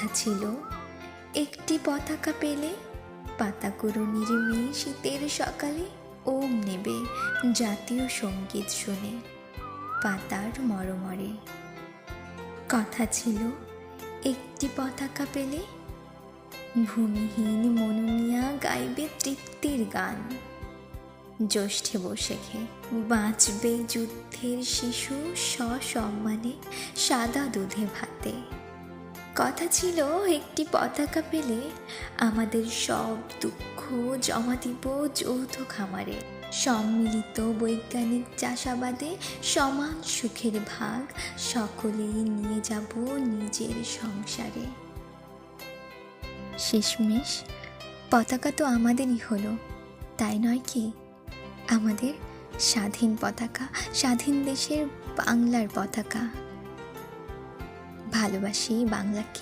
কথা ছিল একটি পতাকা পেলে পাতাকুড়ুনির মেয়ে শীতের সকালে ওম নেবে জাতীয় সঙ্গীত শুনে পাতার মরমরে। কথা ছিল একটি পতাকা পেলে ভূমিহীন মনুমিয়া গাইবে তৃপ্তির গান। জ্যৈষ্ঠে বৈশাখে বাঁচবে যুদ্ধের শিশু সসম্মানে সাদা দুধে ভাতে। কথা ছিল একটি পতাকা পেলে আমাদের সব দুঃখ জমা দিব যৌথ খামারে। সম্মিলিত বৈজ্ঞানিক চাষাবাদে সমান সুখের ভাগ সকলেই নিয়ে যাব নিজের সংসারে। শেষমেশ পতাকা তো আমাদেরই হলো, তাই নয় কি? আমাদের স্বাধীন পতাকা, স্বাধীন দেশের বাংলার পতাকা। ভালোবাসি বাংলাকে।